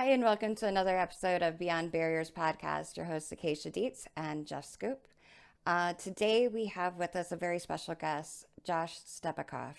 Hi, and welcome to another episode of Beyond Barriers podcast. Your hosts, Acacia Dietz and Jeff Schoep. Today, we have with us a very special guest, Josh Stepakoff.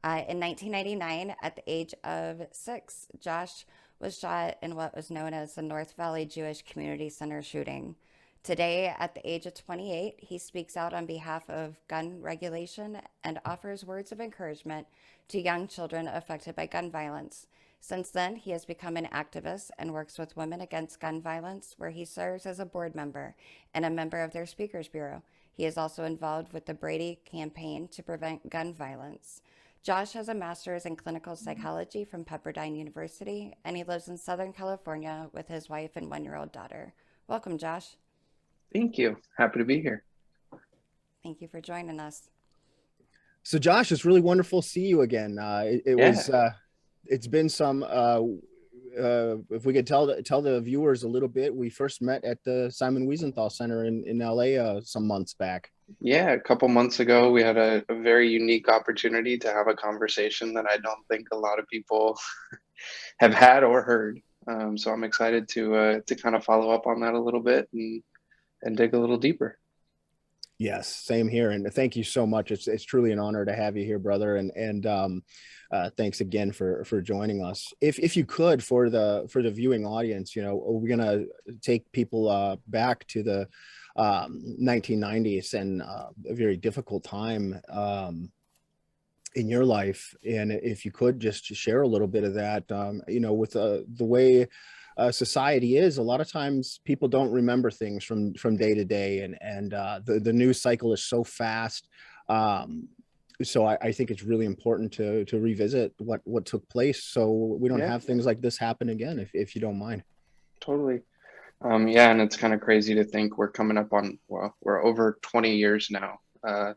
In 1999, at the age of 6, Josh was shot in what was known as the North Valley Jewish Community Center shooting. Today, at the age of 28, he speaks out on behalf of gun regulation and offers words of encouragement to young children affected by gun violence. Since then, he has become an activist and works with Women Against Gun Violence, where he serves as a board member and a member of their Speakers Bureau. He is also involved with the Brady campaign to prevent gun violence. Josh has a master's in clinical psychology from Pepperdine University, and he lives in Southern California with his wife and one-year-old daughter. Welcome, Josh. Thank you. Happy to be here. Thank you for joining us. So, Josh, it's really wonderful to see you again. It's been some. If we could tell the viewers a little bit, we first met at the Simon Wiesenthal Center in LA some months back. Yeah, a couple months ago, we had a very unique opportunity to have a conversation that I don't think a lot of people have had or heard. So I'm excited to kind of follow up on that a little bit and dig a little deeper. Yes, same here, and thank you so much. It's truly an honor to have you here, brother, and thanks again for joining us. If you could, for the viewing audience, we're gonna take people back to the 1990s and a very difficult time in your life, and if you could just share a little bit of that, with the way society is, a lot of times people don't remember things from day to day, and the news cycle is so fast. So I think it's really important to revisit what took place, so we don't have things like this happen again, if you don't mind. Totally. Yeah, and it's kind of crazy to think we're coming up on, well, we're over 20 years now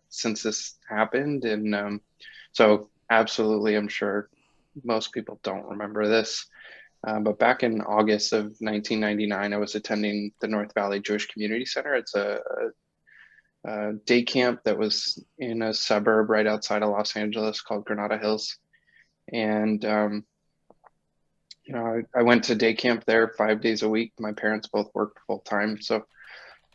since this happened. And so absolutely, I'm sure most people don't remember this. But back in August of 1999, I was attending the North Valley Jewish Community Center. It's a day camp that was in a suburb right outside of Los Angeles called Granada Hills. And, I went to day camp there 5 days a week. My parents both worked full time. So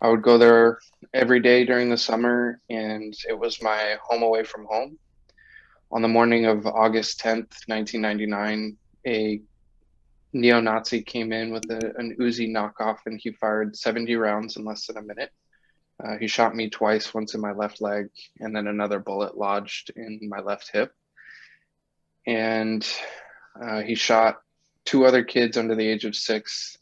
I would go there every day during the summer, and it was my home away from home. On the morning of August 10th, 1999, a neo-Nazi came in with an Uzi knockoff, and he fired 70 rounds in less than a minute. He shot me twice, once in my left leg, and then another bullet lodged in my left hip. And he shot 2 other kids under the age of 6,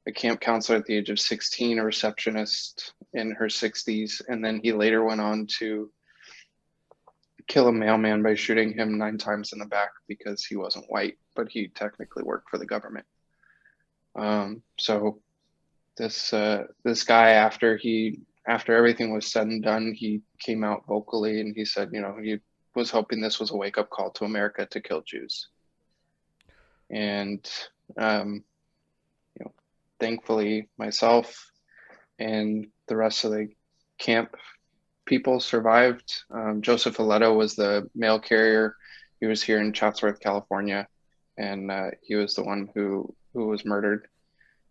a camp counselor at the age of 16, a receptionist in her 60s, and then he later went on to kill a mailman by shooting him 9 times in the back because he wasn't white, but he technically worked for the government. So this guy, after everything was said and done, he came out vocally and he said, he was hoping this was a wake-up call to America to kill Jews. And thankfully, myself and the rest of the camp people survived. Joseph Aledo was the mail carrier. He was here in Chatsworth, California, and he was the one who was murdered.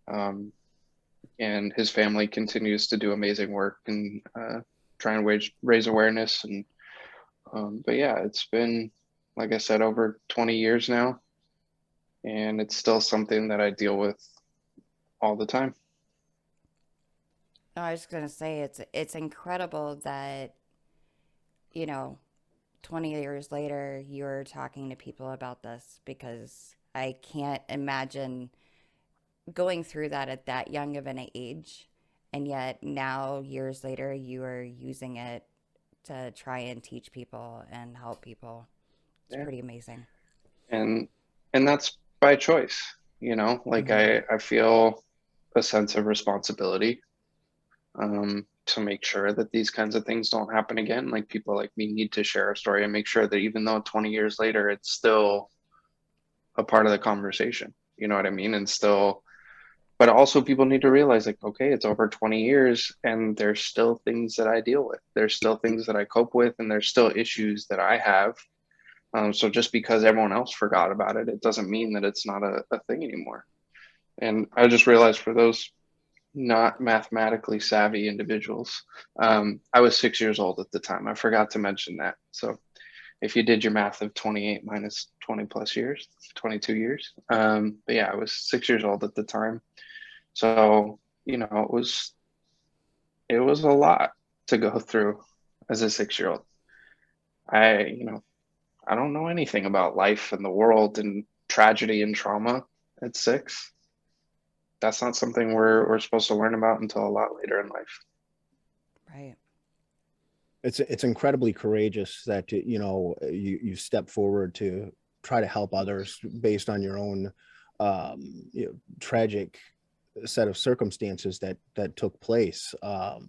And his family continues to do amazing work and try and raise awareness. And but yeah, it's been, like I said, over 20 years now, and it's still something that I deal with all the time. No, I was going to say it's incredible that, 20 years later, you're talking to people about this, because I can't imagine going through that at that young of an age. And yet now, years later, you are using it to try and teach people and help people. It's pretty amazing. And that's by choice, I feel a sense of responsibility to make sure that these kinds of things don't happen again. Like, people like me need to share a story and make sure that even though 20 years later, it's still a part of the conversation. You know what I mean? And still, but also people need to realize, like, okay, it's over 20 years and there's still things that I deal with. There's still things that I cope with, and there's still issues that I have. So just because everyone else forgot about it, it doesn't mean that it's not a thing anymore. And I just realized for those not mathematically savvy individuals, I was 6 years old at the time. I forgot to mention that. So if you did your math of 28 minus 20 plus years, 22 years. But yeah, I was 6 years old at the time. So, it was a lot to go through as a 6 year old. I don't know anything about life and the world and tragedy and trauma at 6. That's not something we're supposed to learn about until a lot later in life. Right. It's incredibly courageous that you step forward to try to help others based on your own tragic set of circumstances that took place.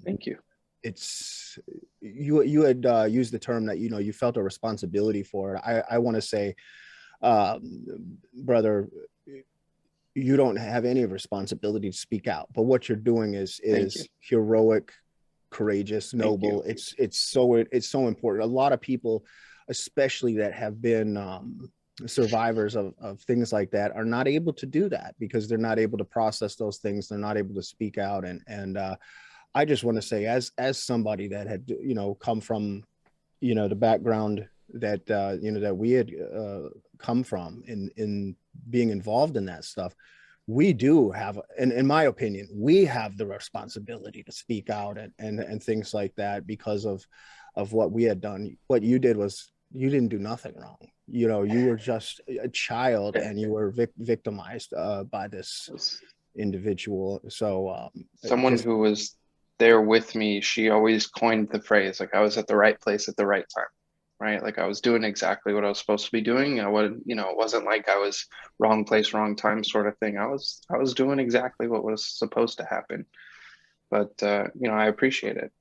Thank you. It's you had used the term that you felt a responsibility for it. I want to say, brother, you don't have any responsibility to speak out, but what you're doing is heroic, courageous, noble. It's so important. A lot of people, especially that have been survivors of things like that, are not able to do that because they're not able to process those things. They're not able to speak out. And I just want to say, as somebody that had come from the background that that we had come from in being involved in that stuff, we do have, in my opinion, we have the responsibility to speak out and things like that because of what we had done. What you did was you didn't do nothing wrong. You were just a child and you were victimized by this individual. So someone who was there with me, she always coined the phrase, like, I was at the right place at the right time, right? Like I was doing exactly what I was supposed to be doing. It wasn't like I was wrong place, wrong time sort of thing. I was doing exactly what was supposed to happen. But, I appreciate it.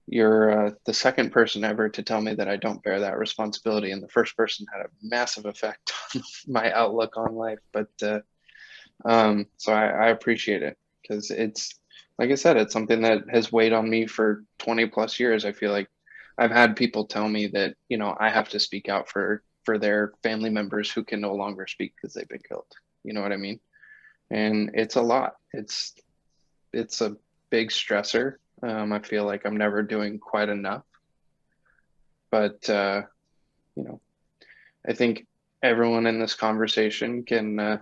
You're the second person ever to tell me that I don't bear that responsibility. And the first person had a massive effect on my outlook on life. But so I appreciate it because it's, like I said, it's something that has weighed on me for 20 plus years. I feel like I've had people tell me that, I have to speak out for their family members who can no longer speak because they've been killed. You know what I mean? And it's a lot. It's a big stressor. I feel like I'm never doing quite enough. But, I think everyone in this conversation can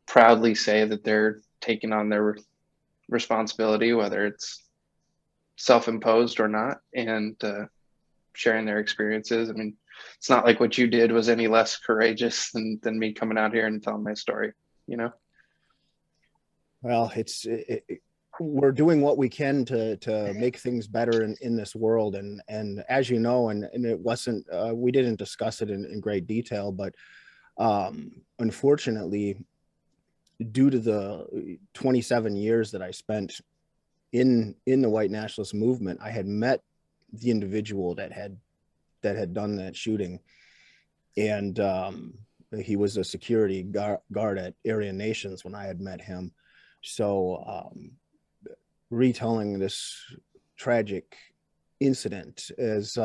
proudly say that they're taking on their responsibility, whether it's self-imposed or not, and sharing their experiences. I mean, it's not like what you did was any less courageous than me coming out here and telling my story, Well, we're doing what we can to make things better in this world. And as you know, and it wasn't, we didn't discuss it in great detail, but unfortunately, due to the 27 years that I spent in the white nationalist movement, I had met the individual that had done that shooting. And he was a security guard at Aryan Nations when I had met him. So retelling this tragic incident is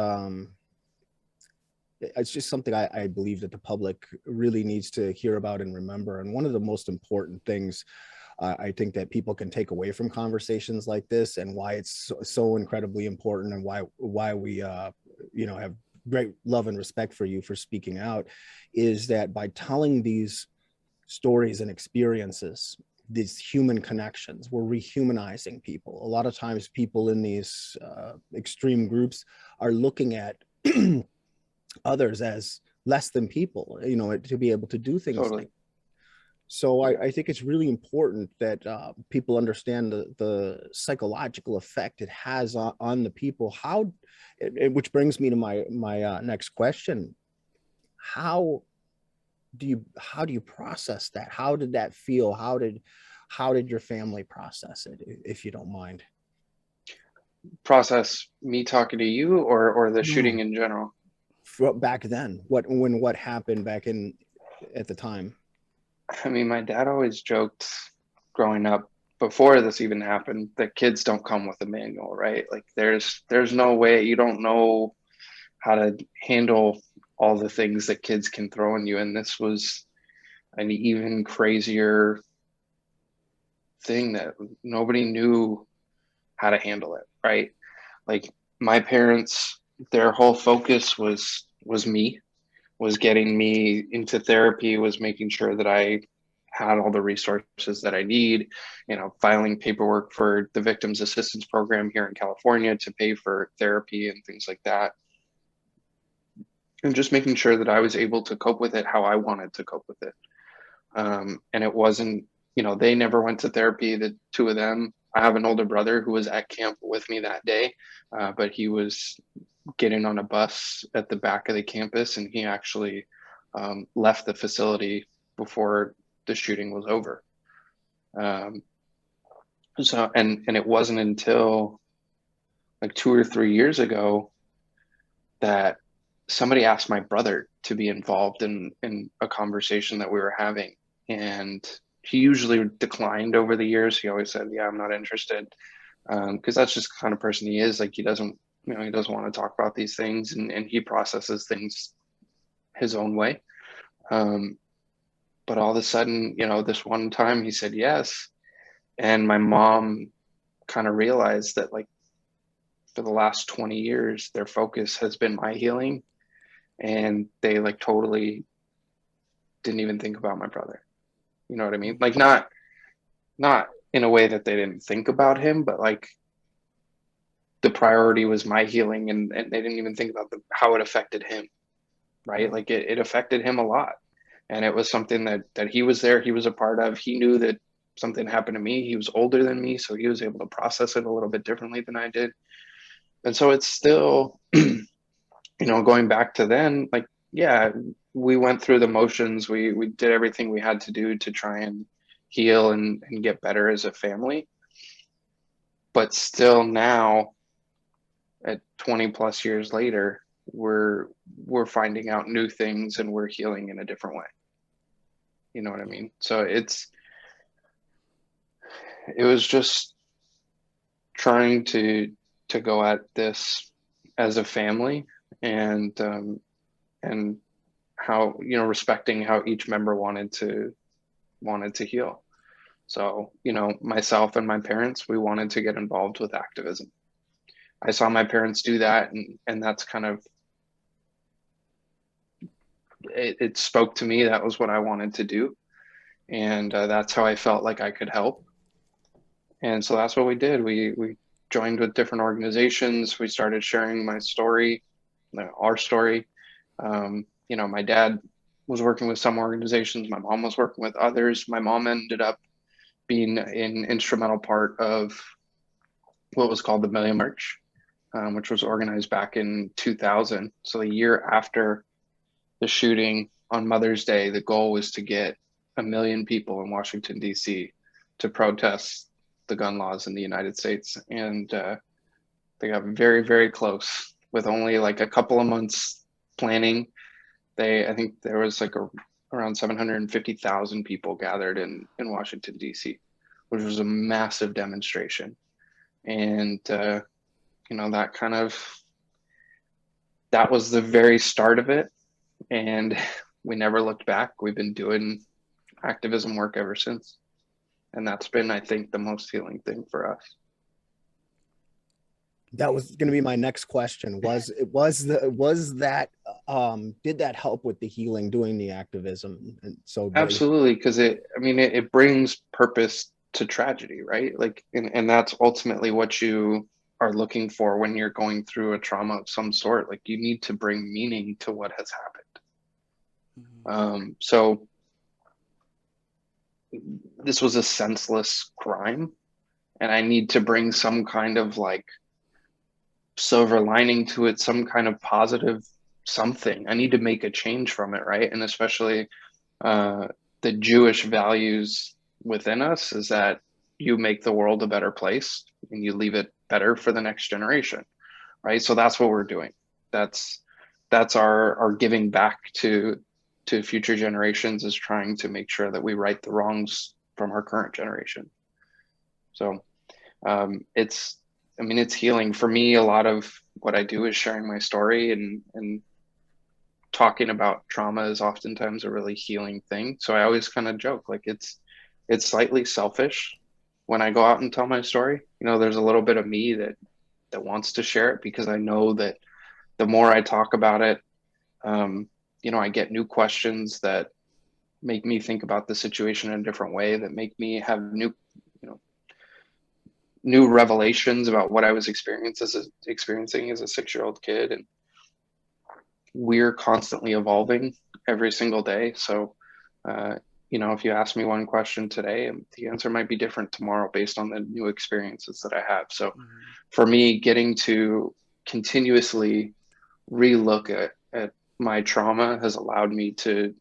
it's just something I believe that the public really needs to hear about and remember. And one of the most important things I think that people can take away from conversations like this, and why it's so incredibly important, and why we have great love and respect for you for speaking out, is that by telling these stories and experiences, these human connections, we're rehumanizing people. A lot of times people in these extreme groups are looking at others as less than people, to be able to do things totally. like that. So I think it's really important that people understand the psychological effect it has on the people. Which brings me to my next question. How do you process that? How did that feel? How did your family process it, if you don't mind? Process me talking to you or the shooting in general? Back then, what happened back at the time? I mean, my dad always joked growing up, before this even happened, that kids don't come with a manual, right? Like there's no way, you don't know how to handle all the things that kids can throw in you. And this was an even crazier thing that nobody knew how to handle it, right? Like my parents, their whole focus was me, was getting me into therapy, was making sure that I had all the resources that I need, you know, filing paperwork for the Victims Assistance Program here in California to pay for therapy and things like that. And just making sure that I was able to cope with it how I wanted to cope with it. And it wasn't, you know, they never went to therapy, the two of them. I have an older brother who was at camp with me that day, but he was getting on a bus at the back of the campus, and he actually left the facility before the shooting was over. And it wasn't until like 2 or 3 years ago that somebody asked my brother to be involved in a conversation that we were having. And he usually declined over the years. He always said, yeah, I'm not interested. Because that's just the kind of person he is. Like he doesn't want to talk about these things, and he processes things his own way. But all of a sudden, you know, this one time he said yes. And my mom kind of realized that like for the last 20 years, their focus has been my healing. And they like totally didn't even think about my brother. You know what I mean? Like not in a way that they didn't think about him, but like the priority was my healing, and they didn't even think about how it affected him, right? Like it affected him a lot. And it was something that he was there, he was a part of. He knew that something happened to me. He was older than me, so he was able to process it a little bit differently than I did. And so it's still, you know, going back to then, like, yeah, we went through the motions. We did everything we had to do to try and heal and get better as a family. But still now, at 20 plus years later, we're finding out new things, and we're healing in a different way. You know what I mean? So it was just trying to go at this as a family, and how, you know, respecting how each member wanted to heal. So, you know, myself and my parents, we wanted to get involved with activism. I saw my parents do that, and that's kind of, it spoke to me. That was what I wanted to do. And that's how I felt like I could help. And so that's what we did. We joined with different organizations. We started sharing my story, our story. You know, my dad was working with some organizations. My mom was working with others. My mom ended up being an instrumental part of what was called the Million March, which was organized back in 2000. So the year after the shooting on Mother's Day, the goal was to get 1 million people in Washington, D.C. to protest the gun laws in the United States. And they got very, very close with only like a couple of months planning. I think there was like around 750,000 people gathered in Washington, D.C., which was a massive demonstration. And, you know, that was the very start of it. And we never looked back. We've been doing activism work ever since. And that's been, I think, the most healing thing for us. That was going to be my next question. Did that help with the healing, doing the activism? And so absolutely, because it brings purpose to tragedy, right? Like, and that's ultimately what you are looking for when you're going through a trauma of some sort. Like, you need to bring meaning to what has happened. So this was a senseless crime, and I need to bring some kind of like silver lining to it, some kind of positive something. I need to make a change from it, right? And especially the Jewish values within us is that you make the world a better place and you leave it better for the next generation, right? So that's what we're doing. That's our giving back to future generations, is trying to make sure that we right the wrongs from our current generation. So it's healing for me. A lot of what I do is sharing my story and talking about trauma is oftentimes a really healing thing. So I always kind of joke, like it's slightly selfish when I go out and tell my story. You know, there's a little bit of me that wants to share it, because I know that the more I talk about it, you know, I get new questions that make me think about the situation in a different way, that make me have new, you know, new revelations about what I was experiencing as a 6-year-old kid. And we're constantly evolving every single day. So, you know, if you ask me one question today, the answer might be different tomorrow based on the new experiences that I have. So for me, getting to continuously relook at my trauma has allowed me to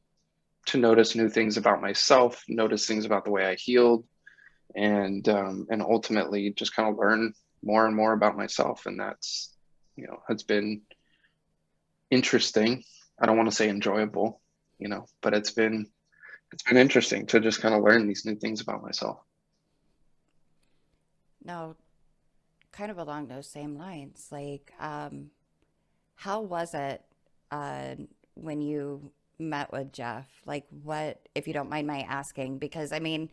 notice new things about myself, notice things about the way I healed, and ultimately just kind of learn more and more about myself. And that's, you know, it's been interesting. I don't want to say enjoyable, you know, but it's been interesting to just kind of learn these new things about myself. Now, kind of along those same lines, like, how was it when you met with Jeff? Like, what, if you don't mind my asking, because I mean,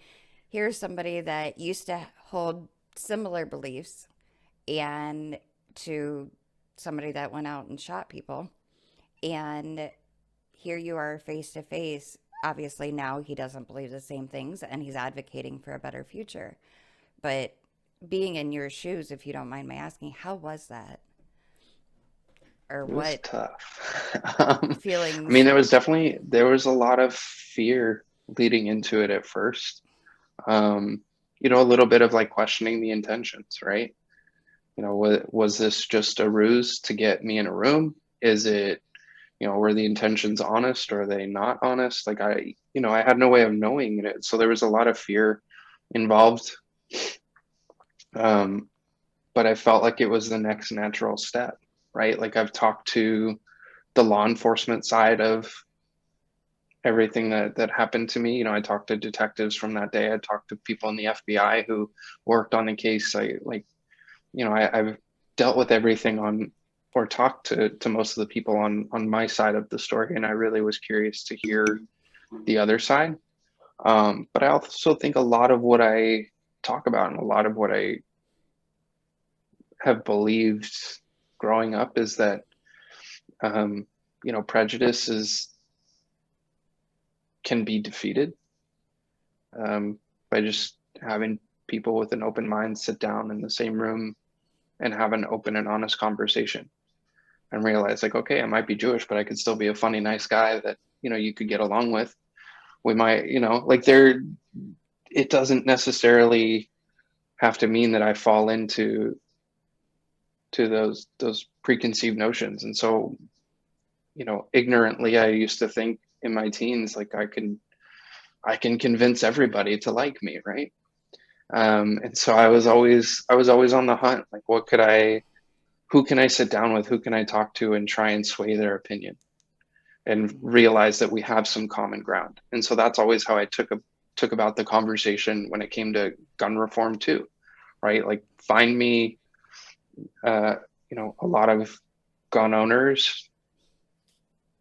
here's somebody that used to hold similar beliefs, and to somebody that went out and shot people. And here you are face to face. Obviously, now he doesn't believe the same things and he's advocating for a better future. But being in your shoes, if you don't mind my asking, how was that? Or It was what tough. I mean, feelings? there was a lot of fear leading into it at first. You know, a little bit of like questioning the intentions, right? You know, was this just a ruse to get me in a room? Is it, you know, were the intentions honest, or are they not honest? Like you know, I had no way of knowing it. So there was a lot of fear involved. But I felt like it was the next natural step, right? Like I've talked to the law enforcement side of everything that happened to me. You know, I talked to detectives from that day. I talked to people in the FBI who worked on the case. You know, I've dealt with everything on, or talked to most of the people on my side of the story, and I really was curious to hear the other side. But I also think a lot of what I talk about and a lot of what I have believed growing up is that, you know, prejudice can be defeated by just having people with an open mind sit down in the same room and have an open and honest conversation, and realize like, okay, I might be Jewish, but I could still be a funny, nice guy that, you know, you could get along with. We might, you know, like it doesn't necessarily have to mean that I fall into those preconceived notions. And so, you know, ignorantly, I used to think in my teens, like I can convince everybody to like me, right? And so I was always on the hunt. Like, who can I sit down with? Who can I talk to and try and sway their opinion, and realize that we have some common ground? And so that's always how I took about the conversation when it came to gun reform too, right? Like, find me, you know, a lot of gun owners.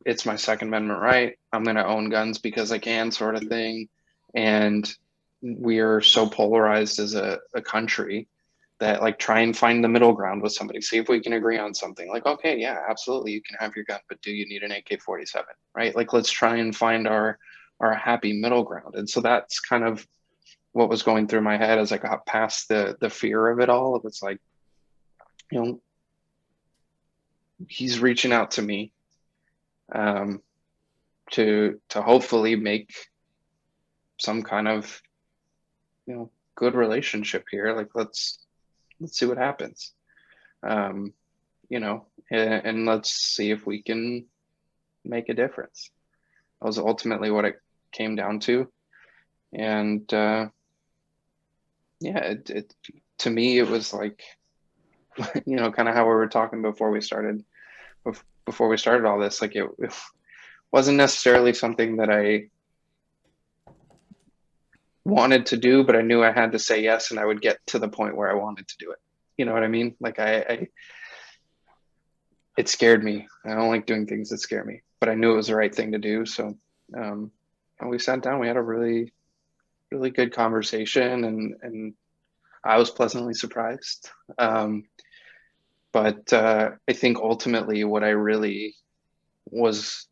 It's my Second Amendment right. I'm going to own guns because I can, sort of thing. And we are so polarized as a country that, like, try and find the middle ground with somebody, see if we can agree on something. Like, okay, yeah, absolutely, you can have your gun, but do you need an AK-47, right? Like, let's try and find our happy middle ground. And so that's kind of what was going through my head as I got past the fear of it all. It was like, you know, he's reaching out to me to hopefully make some kind of, you know, good relationship here. Like, let's see what happens. You know, and let's see if we can make a difference. That was ultimately what it came down to. And yeah, it to me, it was like, you know, kind of how we were talking before we started all this. Like, it wasn't necessarily something that I wanted to do, but I knew I had to say yes, and I would get to the point where I wanted to do it. You know what I mean? Like, it scared me. I don't like doing things that scare me, but I knew it was the right thing to do. So and we sat down, we had a really, really good conversation, and I was pleasantly surprised. But I think ultimately what I really was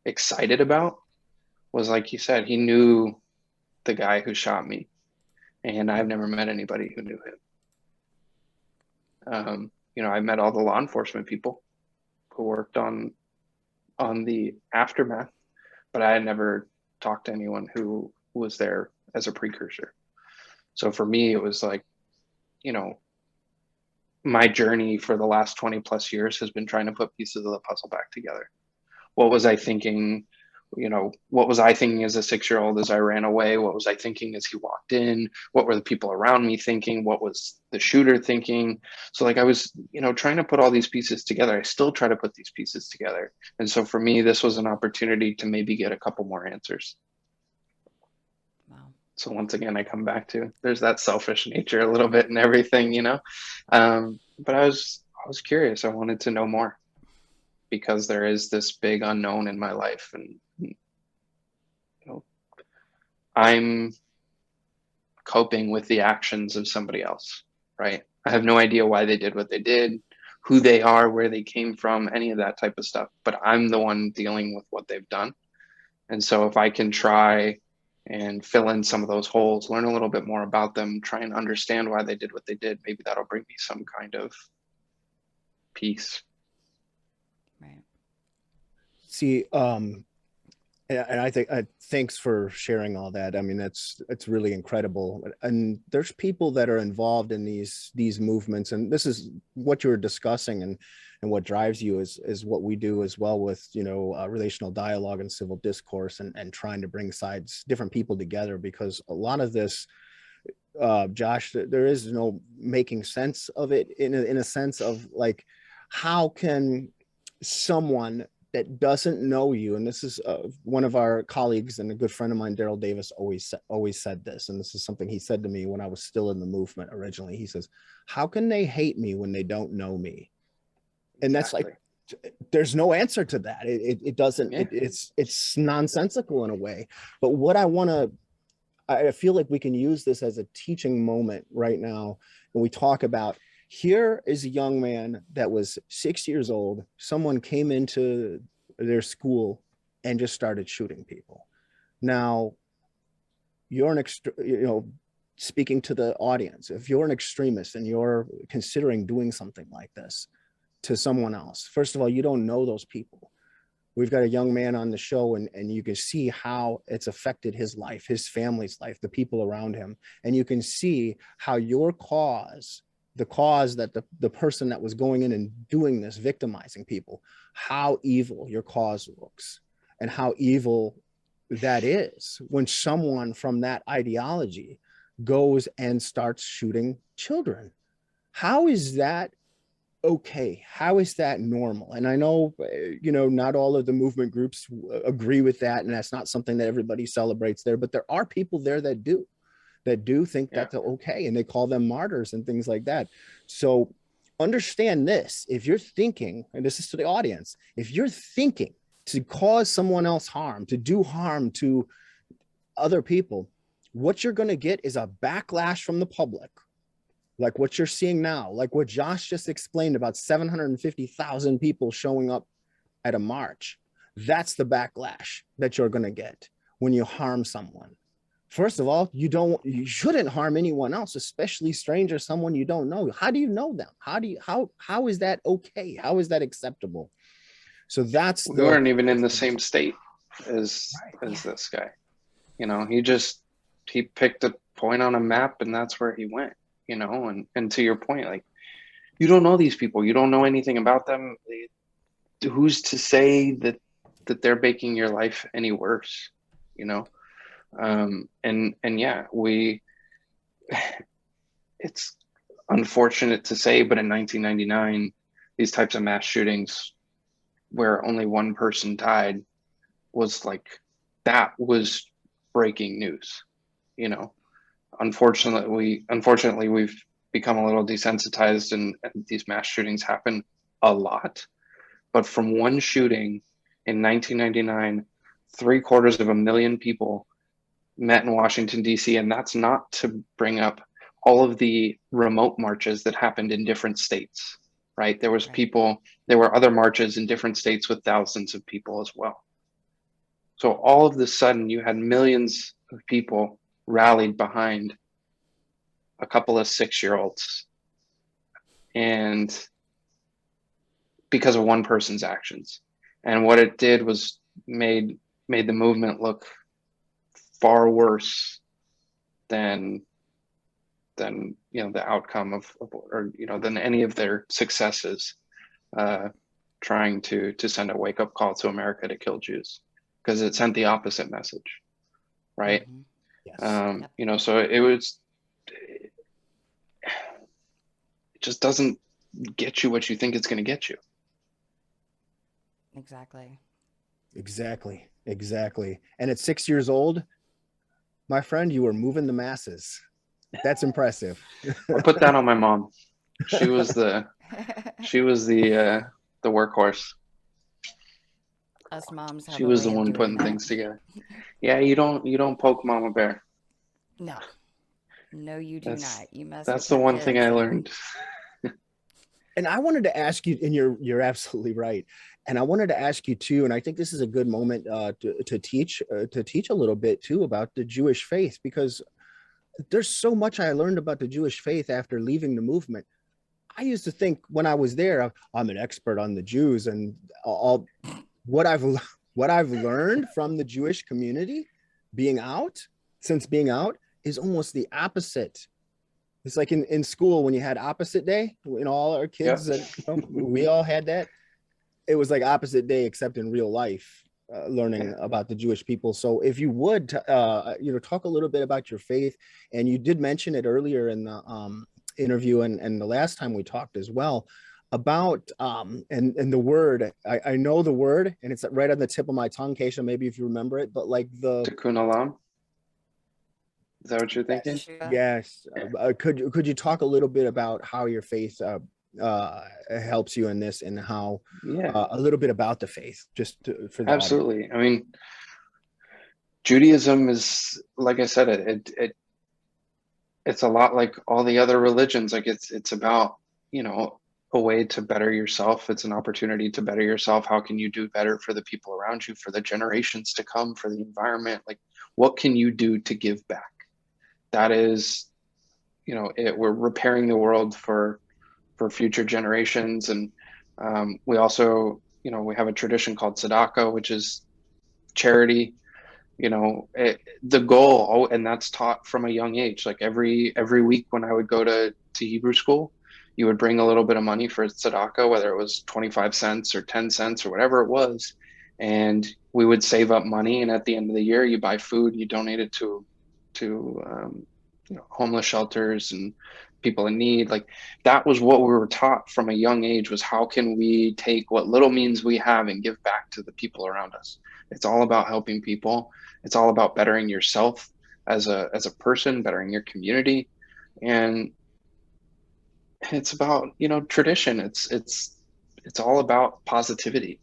excited about was, like you said, he knew the guy who shot me, and I've never met anybody who knew him. I met all the law enforcement people who worked on the aftermath, but I had never talked to anyone who was there as a precursor. So for me, it was like, my journey for the last 20 plus years has been trying to put pieces of the puzzle back together. What was I thinking? What was I thinking as a 6-year-old as I ran away? What was I thinking as he walked in? What were the people around me thinking? What was the shooter thinking? So like I was, trying to put all these pieces together. I still try to put these pieces together. And so for me, this was an opportunity to maybe get a couple more answers. Wow. So once again, I come back to, there's that selfish nature a little bit and everything, but I was curious. I wanted to know more, because there is this big unknown in my life, and I'm coping with the actions of somebody else, right? I have no idea why they did what they did, who they are, where they came from, any of that type of stuff, but I'm the one dealing with what they've done. And so if I can try and fill in some of those holes, learn a little bit more about them, try and understand why they did what they did, maybe that'll bring me some kind of peace. Right. See, and I think thanks for sharing all that. I mean, it's really incredible. And there's people that are involved in these movements, and this is what you were discussing, and what drives you is what we do as well with relational dialogue and civil discourse, and trying to bring different people together, because a lot of this, Josh, there is no making sense of it in a sense of like, how can someone that doesn't know you, and this is one of our colleagues and a good friend of mine, Daryl Davis, always said this, and this is something he said to me when I was still in the movement originally. He says, how can they hate me when they don't know me? And that's like, there's no answer to that. It doesn't, yeah. It's nonsensical in a way. But what I feel like we can use this as a teaching moment right now. And we talk about, here is a young man that was 6 years old. Someone came into their school and just started shooting people. Now, you're speaking to the audience, if you're an extremist and you're considering doing something like this to someone else, first of all, you don't know those people. We've got a young man on the show, and you can see how it's affected his life, his family's life, the people around him. And you can see how your cause, the cause that the person that was going in and doing this, victimizing people, how evil your cause looks, and how evil that is when someone from that ideology goes and starts shooting children. How is that okay? How is that normal? And I know, not all of the movement groups agree with that, and that's not something that everybody celebrates there, but there are people there that do think that's okay, and they call them martyrs and things like that. So understand this: if you're thinking, and this is to the audience, if you're thinking to cause someone else harm, to do harm to other people, what you're going to get is a backlash from the public, like what you're seeing now, like what Josh just explained about 750,000 people showing up at a march. That's the backlash that you're going to get when you harm someone. First of all, you shouldn't harm anyone else, especially stranger, someone you don't know. How do you know them? How is that okay? How is that acceptable? So we weren't even in the same state as this guy. He picked a point on a map, and that's where he went, and to your point, like, you don't know these people, you don't know anything about them. Who's to say that they're making your life any worse, and yeah, it's unfortunate to say, but in 1999, these types of mass shootings where only one person died was breaking news. Unfortunately, we've become a little desensitized, and these mass shootings happen a lot. But from one shooting in 1999, 750,000 people met in Washington, D.C. And that's not to bring up all of the remote marches that happened in different states, right? There were other marches in different states with thousands of people as well. So all of a sudden you had millions of people rallied behind a couple of 6-year-olds, and because of one person's actions. And what it did was made the movement look far worse than the outcome or than any of their successes, trying to send a wake-up call to America to kill Jews, because it sent the opposite message, right? Yes. So it just doesn't get you what you think it's going to get you. Exactly. And at 6 years old, my friend, you were moving the masses. That's impressive. I put that on my mom. She was the workhorse. Us moms have She a was way the of one doing putting that. things together. Yeah, you don't poke Mama Bear. No, you do not. You mess That's with the your one thing kids I learned. And I wanted to ask you, and you're absolutely right. And I wanted to ask you too, and I think this is a good moment to teach a little bit too about the Jewish faith, because there's so much I learned about the Jewish faith after leaving the movement. I used to think when I was there, I'm an expert on the Jews, and all what I've learned from the Jewish community being out is almost the opposite. It's like in school when you had opposite day, all our kids, we all had that. It was like opposite day, except in real life, learning about the Jewish people. So if you would, talk a little bit about your faith, and you did mention it earlier in the interview and the last time we talked as well about and the word. I know the word, and it's right on the tip of my tongue, Keisha, maybe if you remember it, but like the Tikkun Olam. Is that what you're thinking? Yes. Could you talk a little bit about how your faith helps you in this, and how a little bit about the faith, just for the Absolutely. audience. I mean, Judaism is, like I said, it's a lot like all the other religions. Like it's about, a way to better yourself. It's an opportunity to better yourself. How can you do better for the people around you, for the generations to come, for the environment? Like, what can you do to give back? That is, we're repairing the world for future generations. And we also, we have a tradition called tzedakah, which is charity. The goal, and that's taught from a young age. Like every week when I would go to Hebrew school, you would bring a little bit of money for tzedakah, whether it was 25 cents or 10 cents or whatever it was, and we would save up money. And at the end of the year, you buy food, you donate it to homeless shelters and people in need. Like that was what we were taught from a young age, was how can we take what little means we have and give back to the people around us. It's all about helping people. It's all about bettering yourself as a person, bettering your community. And it's about, tradition. It's all about positivity.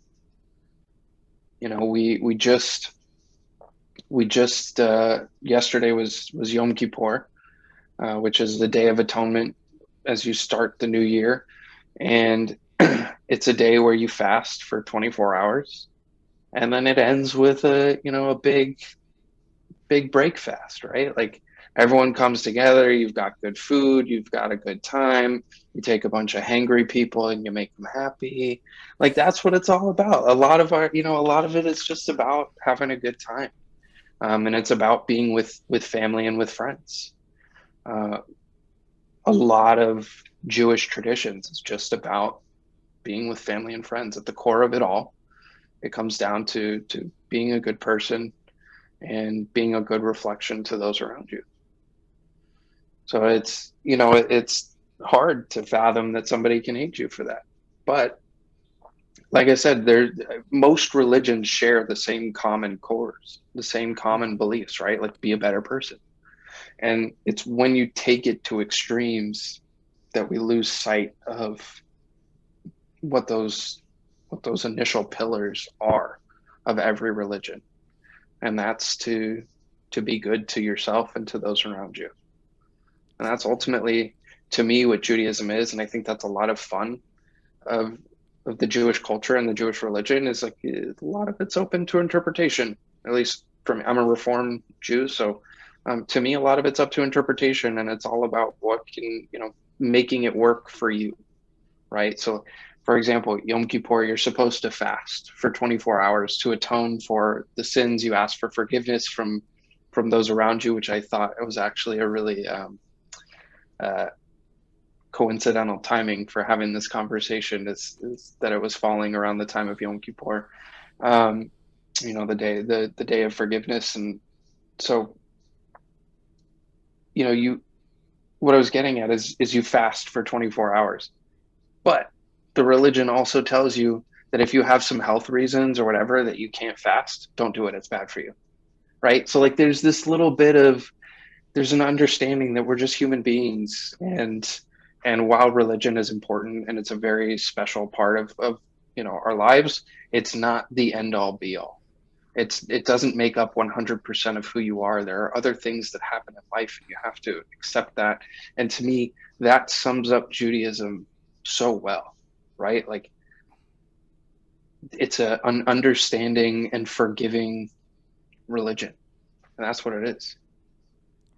We just yesterday was Yom Kippur, which is the Day of Atonement as you start the new year. And it's a day where you fast for 24 hours. And then it ends with a big break fast, right? Like everyone comes together, you've got good food, you've got a good time, you take a bunch of hangry people and you make them happy. Like that's what it's all about. A lot of it is just about having a good time. And it's about being with family and with friends. A lot of Jewish traditions is just about being with family and friends. At the core of it all, it comes down to being a good person and being a good reflection to those around you. So it's hard to fathom that somebody can hate you for that. But like I said, most religions share the same common cores, the same common beliefs, right? Like be a better person. And it's when you take it to extremes that we lose sight of what those initial pillars are of every religion, and that's to be good to yourself and to those around you. And that's ultimately, to me, what Judaism is. And I think that's a lot of fun of the Jewish culture and the Jewish religion, is like a lot of it's open to interpretation. At least for me, I'm a Reformed Jew, so to me, a lot of it's up to interpretation, and it's all about what can, making it work for you, right? So, for example, Yom Kippur, you're supposed to fast for 24 hours to atone for the sins. You ask for forgiveness from those around you, which I thought was actually a really coincidental timing for having this conversation, is that it was falling around the time of Yom Kippur, the day of forgiveness. And so, what I was getting at is you fast for 24 hours, but the religion also tells you that if you have some health reasons or whatever that you can't fast, don't do it. It's bad for you, right? So like there's this little bit of, there's an understanding that we're just human beings, and while religion is important and it's a very special part of our lives, it's not the end all be all. It doesn't make up 100% of who you are. There are other things that happen in life, and you have to accept that. And to me, that sums up Judaism so well, right? Like, it's an understanding and forgiving religion, and that's what it is.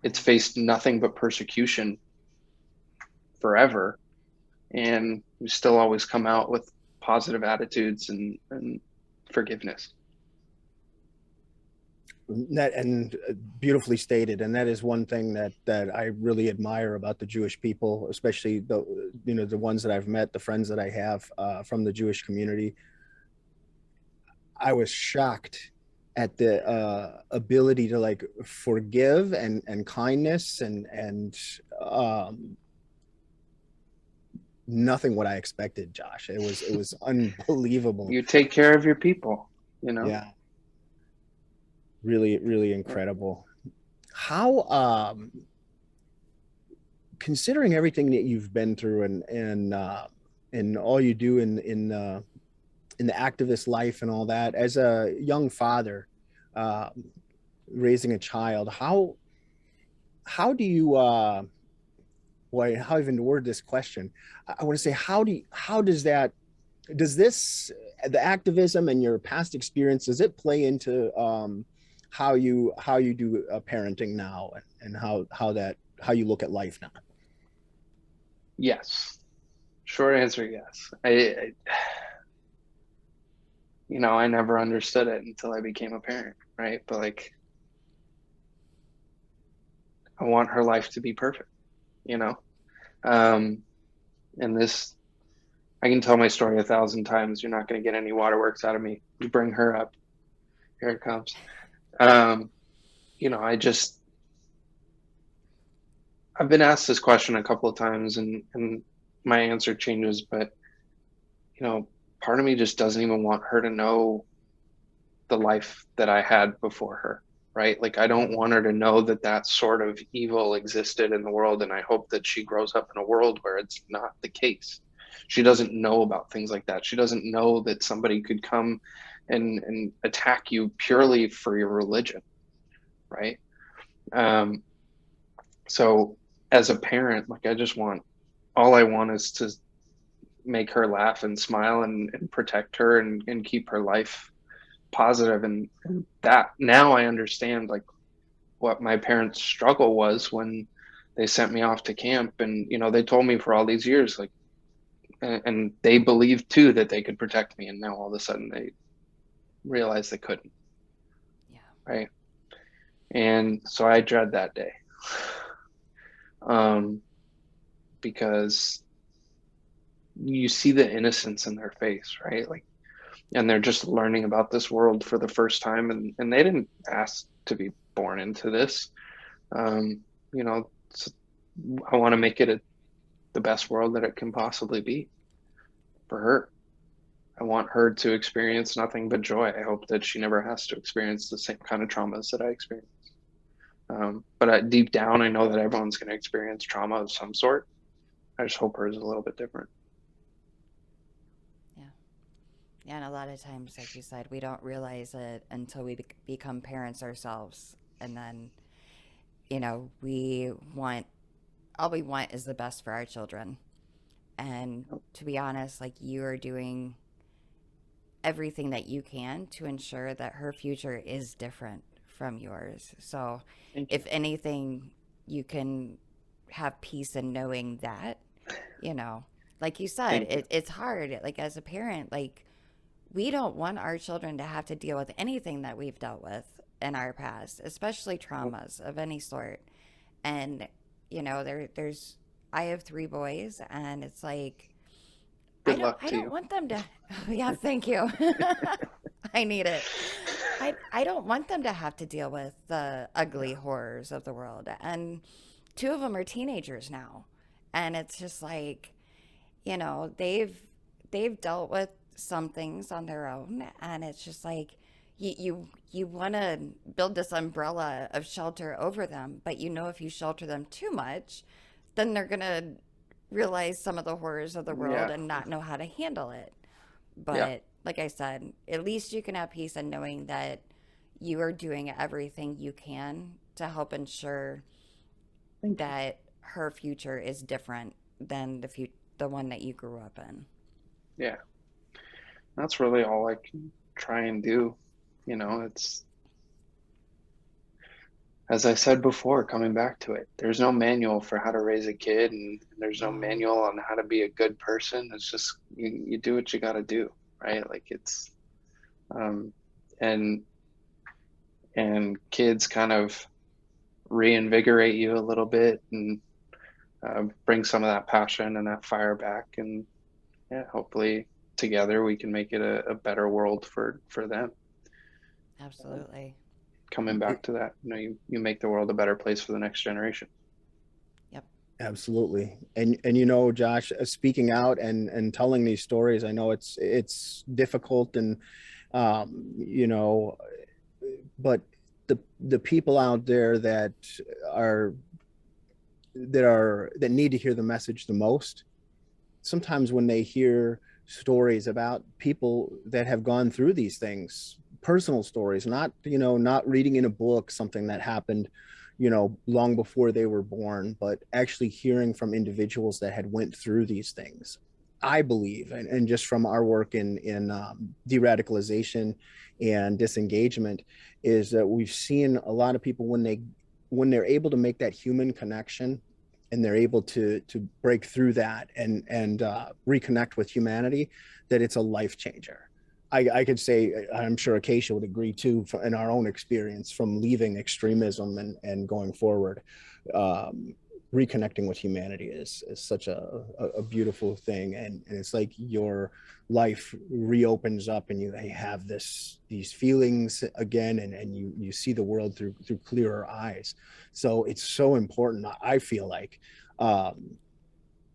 It's faced nothing but persecution forever, and we still always come out with positive attitudes and forgiveness. And beautifully stated. And that is one thing that I really admire about the Jewish people, especially the ones that I've met, the friends that I have from the Jewish community. I was shocked at the ability to like forgive and kindness and nothing what I expected, Josh. It was unbelievable. You take care of your people, Yeah. Really, really incredible. How, considering everything that you've been through and all you do in the activist life and all that, as a young father, raising a child, how do you, boy, how even to word this question? I want to say, does the activism and your past experience, does it play into how you do parenting now, and how you look at life now? Yes. Short answer, yes. I never understood it until I became a parent, right? But like, I want her life to be perfect, and this, I can tell my story 1,000 times. You're not going to get any waterworks out of me. You bring her up, here it comes. I've been asked this question a couple of times, and my answer changes, but part of me just doesn't even want her to know the life that I had before her, right? Like, I don't want her to know that sort of evil existed in the world, and I hope that she grows up in a world where it's not the case. She doesn't know about things like that. She doesn't know that somebody could come and attack you purely for your religion, right? So as a parent, like, all I want is to make her laugh and smile and protect her and keep her life positive. And that, now I understand like what my parents' struggle was when they sent me off to camp. And they told me for all these years, like, and they believed too that they could protect me, and now all of a sudden they realize they couldn't. Yeah. Right. And so I dread that day, because you see the innocence in their face, right? Like, and they're just learning about this world for the first time, and they didn't ask to be born into this. I want to make it the best world that it can possibly be for her. I want her to experience nothing but joy. I hope that she never has to experience the same kind of traumas that I experienced. But deep down, I know that everyone's going to experience trauma of some sort. I just hope hers is a little bit different. Yeah, and a lot of times, like you said, we don't realize it until we become parents ourselves. And then, we want, all we want is the best for our children. And to be honest, like you are doing everything that you can to ensure that her future is different from yours. So, Thank you. if anything, you can have peace in knowing that, you know, like you said, Thank you. it's hard. Like, as a parent, like, we don't want our children to have to deal with anything that we've dealt with in our past, especially traumas of any sort. And, there's, I have three boys, and it's like, Good luck I to don't you. want them to. Yeah, thank you. I need it. I don't want them to have to deal with the ugly horrors of the world. And two of them are teenagers now, and it's just like, they've dealt with some things on their own, and it's just like you want to build this umbrella of shelter over them, but if you shelter them too much, then they're gonna realize some of the horrors of the world Yeah. and not know how to handle it. Yeah. But like I said, at least you can have peace in knowing that you are doing everything you can to help ensure Thank you. that her future is different than the one that you grew up in. Yeah. That's really all I can try and do. It's, as I said before, coming back to it, there's no manual for how to raise a kid, and there's no No. manual on how to be a good person. It's just you do what you got to do, right? Like it's, um, and kids kind of reinvigorate you a little bit and bring some of that passion and that fire back, and yeah, hopefully together we can make it a better world for them. Absolutely. Coming back to that, you make the world a better place for the next generation. Yep. Absolutely. And Josh, speaking out and telling these stories, I know it's difficult, and you know, but the people out there are that need to hear the message the most, sometimes when they hear stories about people that have gone through these things, personal stories, not reading in a book something that happened long before they were born, but actually hearing from individuals that had went through these things, I believe, and just from our work in de-radicalization and disengagement, is that we've seen a lot of people when they're able to make that human connection, and they're able to break through that and reconnect with humanity, that it's a life changer. I could say, I'm sure Acacia would agree too, in our own experience from leaving extremism and going forward. Reconnecting with humanity is such a beautiful thing, and it's like your life reopens up, and you have these feelings again, and you see the world through clearer eyes. So it's so important, I feel like.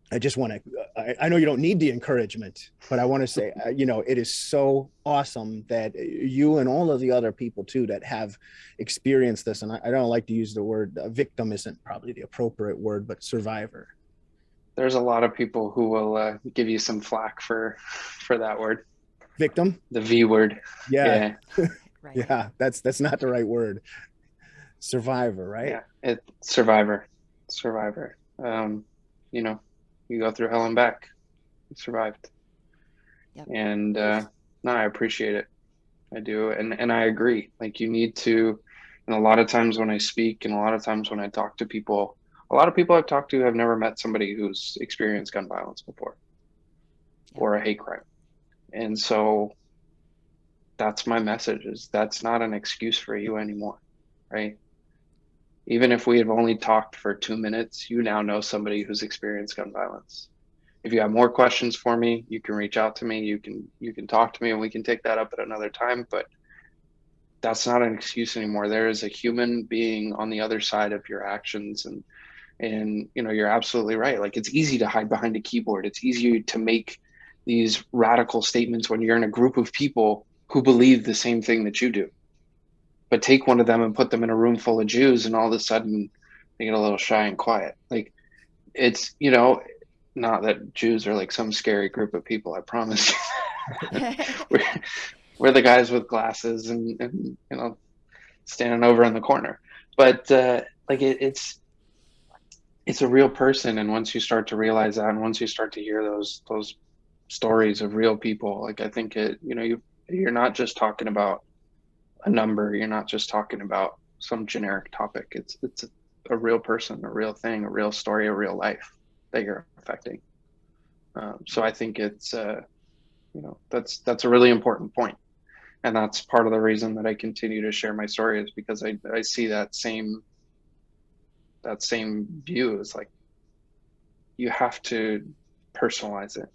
I just want to, I know you don't need the encouragement, but I want to say, it is so awesome that you and all of the other people too that have experienced this, and I don't like to use the word victim, isn't probably the appropriate word, but survivor. There's a lot of people who will give you some flack for that word, Victim? the V word. Yeah. Yeah. Right. Yeah, that's not the right word. Survivor, right? Yeah. Survivor. You go through hell and back. You survived. Yep. And no, I appreciate it. I do. And I agree. Like you need to, and a lot of times when I speak and a lot of times when I talk to people, a lot of people I've talked to have never met somebody who's experienced gun violence before or a hate crime. And so that's my message, is that's not an excuse for you anymore, right? Even if we have only talked for 2 minutes, you now know somebody who's experienced gun violence. If you have more questions for me, you can reach out to me. You can talk to me, and we can take that up at another time. But that's not an excuse anymore. There is a human being on the other side of your actions, and you're absolutely right. Like it's easy to hide behind a keyboard. It's easy to make these radical statements when you're in a group of people who believe the same thing that you do. But take one of them and put them in a room full of Jews, and all of a sudden they get a little shy and quiet. Like it's, not that Jews are like some scary group of people, I promise you. we're the guys with glasses and standing over in the corner. But like it's a real person, and once you start to realize that, and once you start to hear those stories of real people, like I think you're not just talking about a number, you're not just talking about some generic topic. It's a real person, a real thing, a real story, a real life that you're affecting. So I think it's that's a really important point, and that's part of the reason that I continue to share my story, is because I see that same view. Is like, you have to personalize it,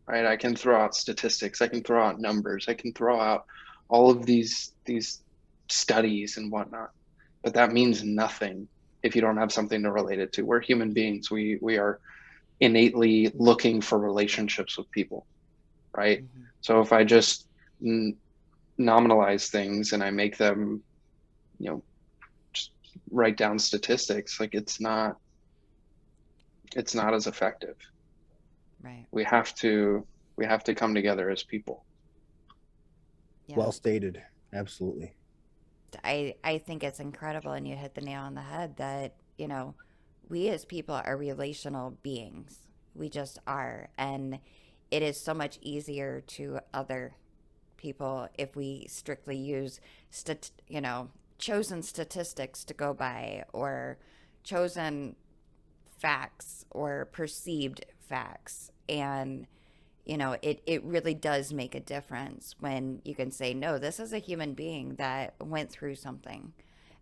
right? I can throw out statistics, I can throw out numbers, I can throw out all of these studies and whatnot, but that means nothing if you don't have something to relate it to. We're human beings. We are innately looking for relationships with people, right? Mm-hmm. So if I just nominalize things and I make them, just write down statistics, like it's not as effective. Right. We have to come together as people. Yeah. Well stated. Absolutely. I think it's incredible, and you hit the nail on the head that, we as people are relational beings. We just are. And it is so much easier to other people if we strictly use chosen statistics to go by, or chosen facts or perceived facts. And it really does make a difference when you can say, no, this is a human being that went through something,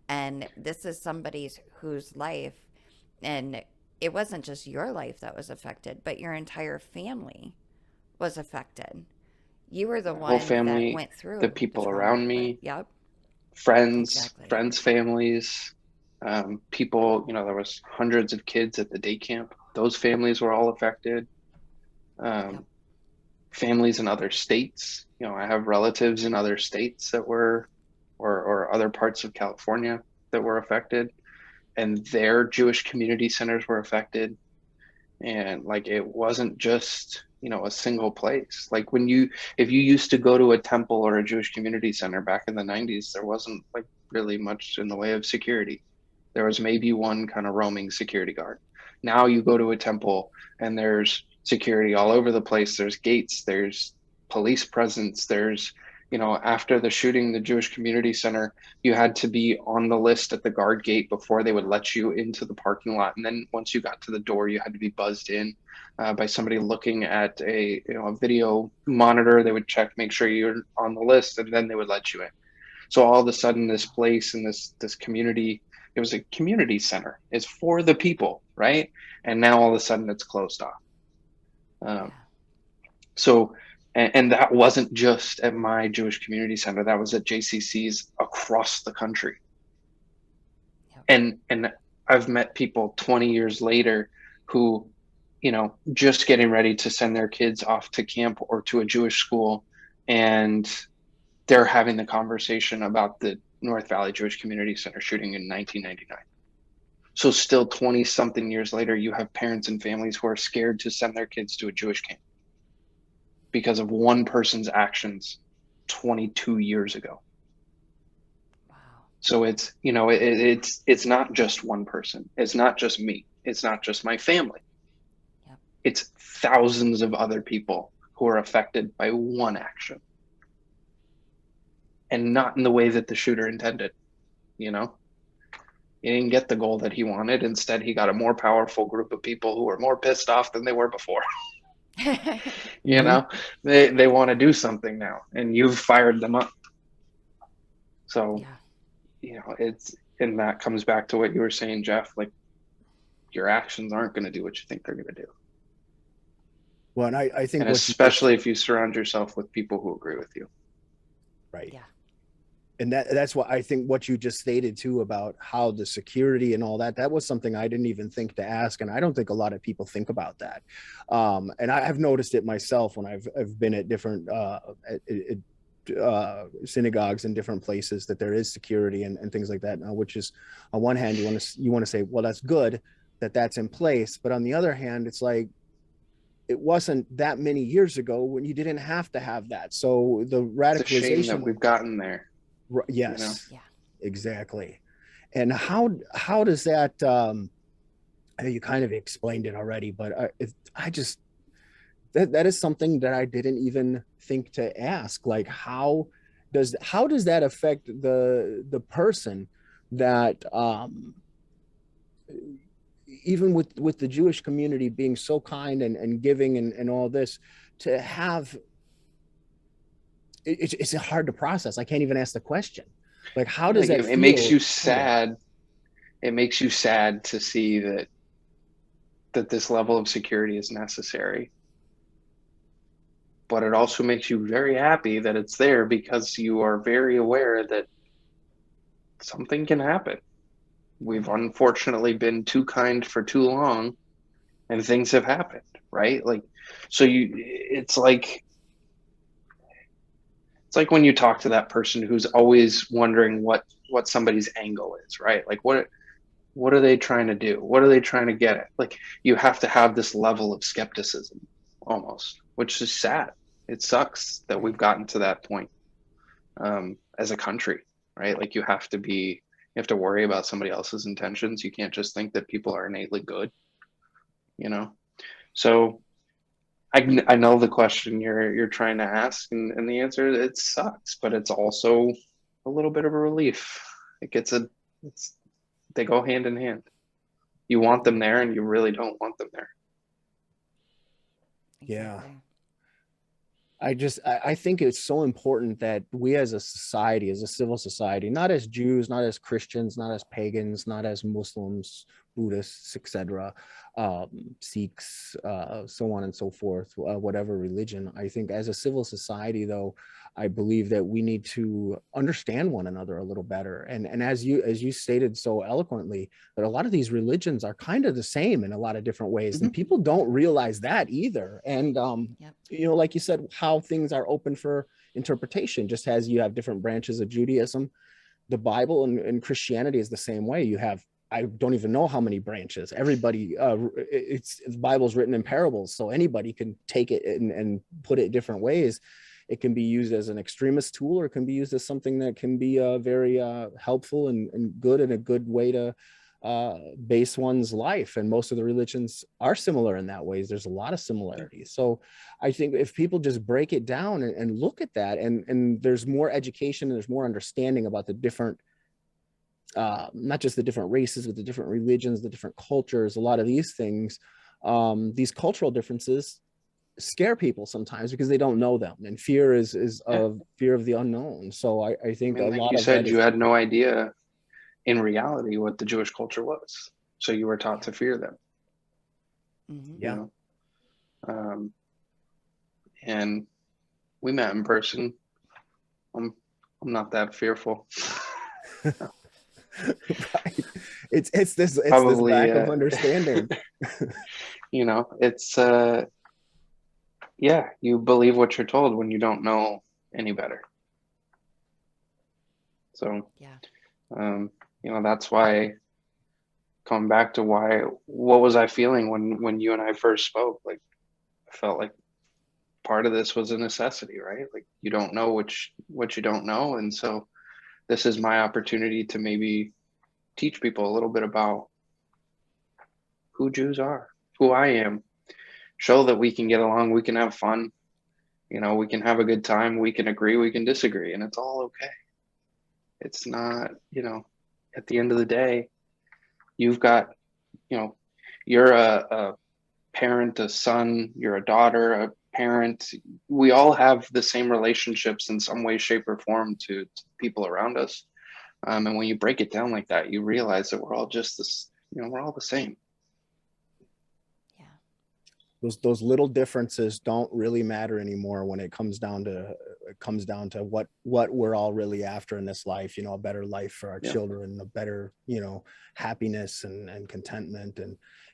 and this is somebody's whose life, and it wasn't just your life that was affected, but your entire family was affected. You were the one whole family, that went through the people around me. Yep. Friends, families, people, there was hundreds of kids at the day camp. Those families were all affected. Yep. Families in other states. I have relatives in other states that were, or other parts of California that were affected, and their Jewish community centers were affected. And like, it wasn't just, a single place. Like if you used to go to a temple or a Jewish community center back in the 90s, there wasn't like really much in the way of security. There was maybe one kind of roaming security guard. Now you go to a temple and there's security all over the place. There's gates, there's police presence. There's, after the shooting, the Jewish community center, you had to be on the list at the guard gate before they would let you into the parking lot. And then once you got to the door, you had to be buzzed in by somebody looking at a video monitor. They would check, make sure you're on the list, and then they would let you in. So all of a sudden, this place and this community, it was a community center. It's for the people, right? And now all of a sudden it's closed off. And that wasn't just at my Jewish community center. That was at JCCs across the country. Yep. And I've met people 20 years later who, just getting ready to send their kids off to camp or to a Jewish school, and they're having the conversation about the North Valley Jewish Community Center shooting in 1999. So still 20 something years later, you have parents and families who are scared to send their kids to a Jewish camp because of one person's actions 22 years ago. Wow. So it's, it's not just one person. It's not just me. It's not just my family. Yep. It's thousands of other people who are affected by one action. And not in the way that the shooter intended, He didn't get the goal that he wanted. Instead, he got a more powerful group of people who were more pissed off than they were before. They want to do something now, and you've fired them up. So, and that comes back to what you were saying, Jeff, like, your actions aren't going to do what you think they're going to do. Well, and I think, and especially if you surround yourself with people who agree with you. Right. Yeah. And that's what I think what you just stated too about how the security and all that was something I didn't even think to ask. And I don't think a lot of people think about that. And I've noticed it myself when I've been at different synagogues in different places, that there is security and things like that now, which is, on one hand, you want to say, well, that's good that that's in place. But on the other hand, it's like, it wasn't that many years ago when you didn't have to have that. So the It's a shame that radicalization, we've gotten there, you know? yes, Yeah. exactly. And how does that, I know you kind of explained it already, but I just, that is something that I didn't even think to ask. Like, how does that affect the person that, even with the Jewish community being so kind and giving and all this, to have it's hard to process. I can't even ask the question. Like, how does Like that it makes feel? you sad. It makes you sad to see that this level of security is necessary. But it also makes you very happy that it's there, because you are very aware that something can happen. We've unfortunately been too kind for too long, and things have happened, right? Like, so it's like when you talk to that person who's always wondering what somebody's angle is, right? Like, what are they trying to do? What are they trying to get at? Like, you have to have this level of skepticism almost, which is sad. It sucks that we've gotten to that point, as a country, right? Like, you have to worry about somebody else's intentions. You can't just think that people are innately good, you know? So I know the question you're trying to ask, and the answer, it sucks, but it's also a little bit of a relief. It's they go hand in hand. You want them there, and you really don't want them there. Yeah. Exactly. I think it's so important that we as a society, as a civil society, not as Jews, not as Christians, not as pagans, not as Muslims, Buddhists, etc., Sikhs, so on and so forth, whatever religion. I think as a civil society, though, I believe that we need to understand one another a little better. And as you stated so eloquently, that a lot of these religions are kind of the same in a lot of different ways, and people don't realize that either. And you know, like you said, how things are open for interpretation, just as you have different branches of Judaism, the Bible and Christianity is the same way. You have, I don't even know how many branches. Everybody, the Bible's written in parables, so anybody can take it and put it different ways. It can be used as an extremist tool, or it can be used as something that can be very helpful and good, and a good way to base one's life. And most of the religions are similar in that ways. There's a lot of similarities. So I think if people just break it down and look at that, and there's more education and there's more understanding about the different, not just the different races, but the different religions, the different cultures, a lot of these things, these cultural differences scare people sometimes because they don't know them, and fear is of fear of the unknown. So I think like a lot you of said, that you is, had no idea in reality what the Jewish culture was, so you were taught to fear them. yeah. You know? And we met in person. I'm not that fearful. Right. It's this Probably, lack of understanding. you know, it's yeah, you believe what you're told when you don't know any better. So you know, that's why, coming back to what was I feeling when you and I first spoke? Like, I felt like part of this was a necessity, right? Like, you don't know what you don't know, and so this is my opportunity to maybe teach people a little bit about who Jews are, who I am, show that we can get along, we can have fun, you know, we can have a good time, we can agree, we can disagree, and it's all okay. It's not, you know, at the end of the day, you've got, you know, you're a parent, a son, you're a daughter, a parent. We all have the same relationships in some way, shape, or form to people around us. And when you break it down like that, you realize that we're all just this, you know, we're all the same. Those little differences don't really matter anymore when it comes down to what we're all really after in this life. You know, a better life for our children, a better, you know, happiness and contentment,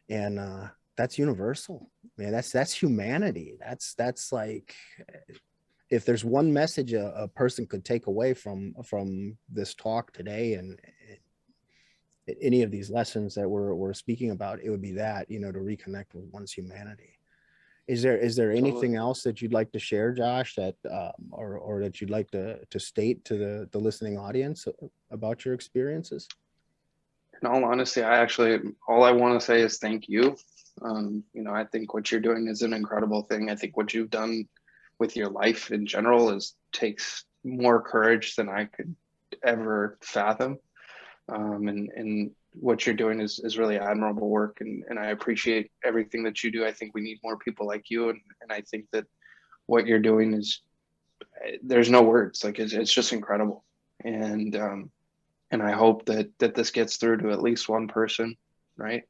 and that's universal, man. That's humanity. That's like, if there's one message a person could take away from this talk today, and any of these lessons that we're speaking about, it would be that, you know, to reconnect with one's humanity. Is there Absolutely. anything else that you'd like to share, Josh, that or that you'd like to state to the listening audience about your experiences? In all honesty, all I want to say is thank you. I think what you're doing is an incredible thing. I think what you've done with your life in general takes more courage than I could ever fathom. And what you're doing is really admirable work, and I appreciate everything that you do. I think we need more people like you, and I think that what you're doing there's no words. Like it's just incredible. And I hope that this gets through to at least one person, right?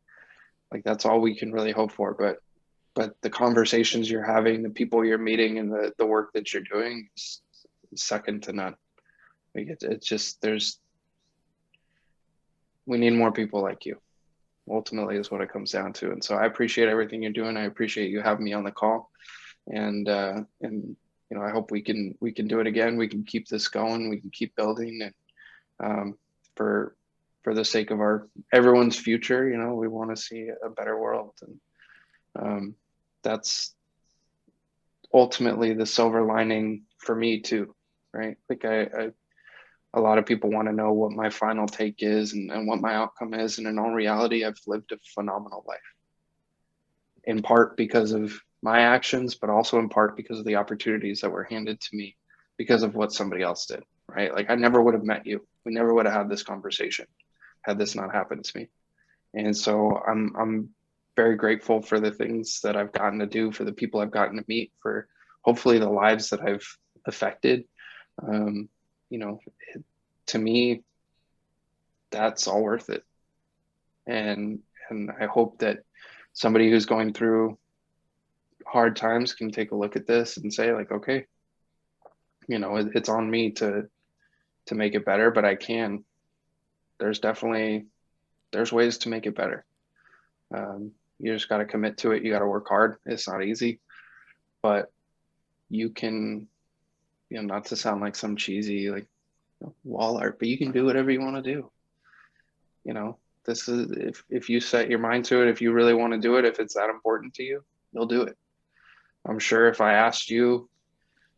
Like that's all we can really hope for. But the conversations you're having, the people you're meeting, and the work that you're doing is second to none. Like it's just we need more people like you. Ultimately, is what it comes down to. And so I appreciate everything you're doing. I appreciate you having me on the call, and I hope we can do it again. We can keep this going. We can keep building, and for the sake of everyone's future, we want to see a better world, and that's ultimately the silver lining for me too, right? Like a lot of people want to know what my final take is and what my outcome is, and in all reality, I've lived a phenomenal life, in part because of my actions, but also in part because of the opportunities that were handed to me because of what somebody else did, right? Like I never would have met you. We never would have had this conversation had this not happened to me. And so I'm very grateful for the things that I've gotten to do, for the people I've gotten to meet, for hopefully the lives that I've affected. To me, that's all worth it. And I hope that somebody who's going through hard times can take a look at this and say like, okay, it's on me to make it better, but I can. There's ways to make it better. You just got to commit to it. You got to work hard. It's not easy, but you can, not to sound like some cheesy like wall art, but you can do whatever you want to do. This is if you set your mind to it, if you really want to do it, if it's that important to you, you'll do it. I'm sure if I asked you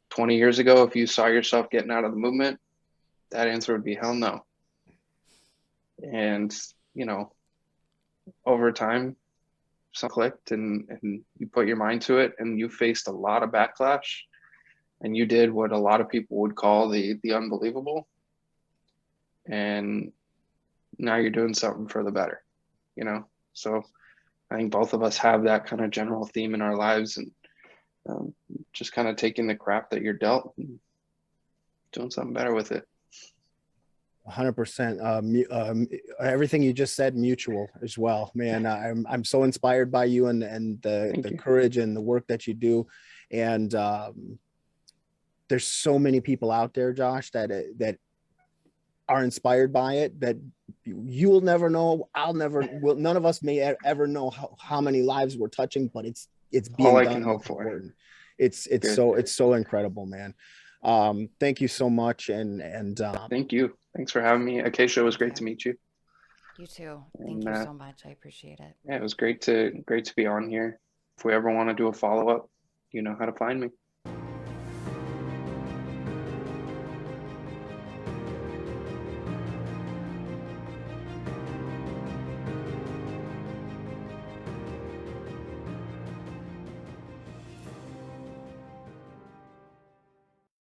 20 years ago if you saw yourself getting out of the movement, that answer would be hell no. And over time, something clicked, and you put your mind to it, and you faced a lot of backlash, and you did what a lot of people would call the unbelievable, and now you're doing something for the better. So I think both of us have that kind of general theme in our lives, and just kind of taking the crap that you're dealt and doing something better with it. 100%. Everything you just said, mutual as well, man. I'm so inspired by you and the courage and the work that you do. And there's so many people out there, Josh, that are inspired by it, that you will never know. None of us may ever know how many lives we're touching, but it's being all I done. can hope for. It's so incredible, man. Thank you so much. And thank you. Thanks for having me. Acacia, it was great to meet you. You too. Thank you so much. I appreciate it. Yeah, it was great to be on here. If we ever want to do a follow-up, you know how to find me.